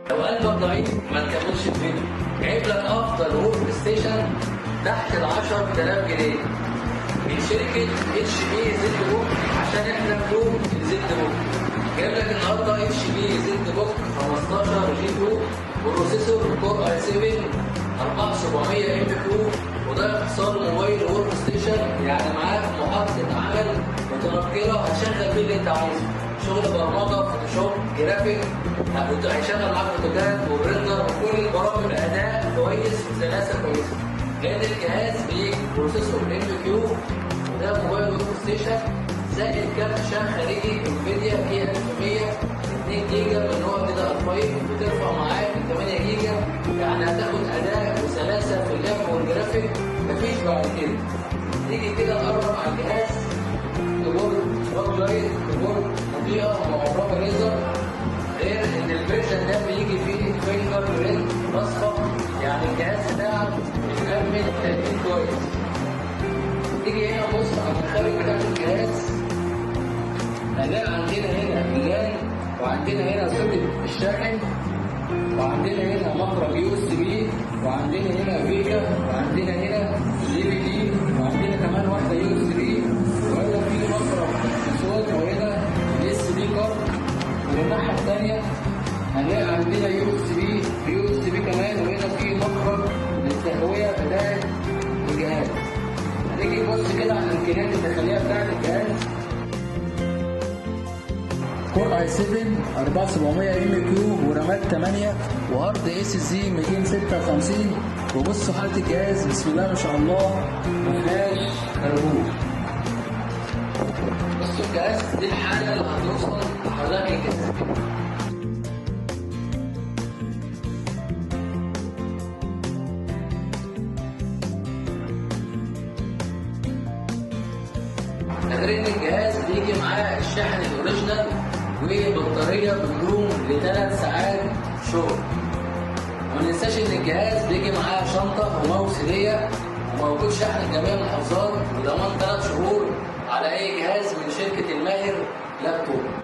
لو قلبك ضعيف ما تكملش الفيديو. جايب لك افضل ورك ستيشن تحت ال 10000 جنيه من شركه اتش بي زد بوك، عشان احنا بنقول الزد بوك. جايب لك النهارده اتش بي زد بوك 15 جي 2 بروسيسور كور اي 7 4700 ام 2، وده اختصار موبايل ورك ستيشن، يعني معاك محطه عمل متنقله هتشغل بيه اللي انت عايزه، شغل برمجه، فوتوشوب، جرافيك، هيشغل معاك اوتوكاد وبريندر وكل برامج الاداء كويس وسلاسه كويسه. لان الجهاز بيجي بروسيسور ام كيو، وده موبايل ورك ستيشن، زائد كارت شاشه خارجي انفيديا اي 1100 2 جيجا من نوع كده الفايف، وترفع معاك 8 جيجا، يعني هتاخد اداء وسلاسه في اللعب والجرافيك مفيش بعد كده. تيجي كده نقرب على الجهاز، كيبورد باك لايت، كيبورد مضيئه معربه ليزر، غير ان الفيرجن ده بيجي فيه فينجر برينت اصفر، يعني الجهاز بتاعك مكمل تأكيد كويس. تيجي هنا بص على الخارج بتاع الجهاز، هنلاقي عندنا هنا اللان، وعندنا هنا سوكت الشاحن، وعندنا هنا مخرج يو اس بي، وعندنا هنا فيجا، وعندنا هنا دي في دي، وعندنا كمان واحده يو اس بي، وهنا في مخرج صوت، وهنا اس بي كارد. والناحيه الثانيه هنلاقي عندنا يو اس بي كمان، وهنا في مخرج للتهويه بتاعت الجهاز. هنيجي نبص كده على الامكانيات الداخليه بتاعت الجهاز. كور اي 7 4700 ام كيو ورامات 8 وهارد اس اس دي 256. وبصوا حاله الجهاز بسم الله ما شاء الله ما فيهاش كربون. بصوا الجهاز دي الحاله اللي هتوصل لحضرتك الجهاز. غير ان الجهاز بيجي معاه الشاحن الاوريجينال وبطاريه بتدوم ل3 ساعات شغل. وما ننساش ان الجهاز بيجي معاه شنطه وماوس هديه، وموجود شحن جميع المحافظات، وضمان 3 شهور على اي جهاز من شركه الماهر لابتوب.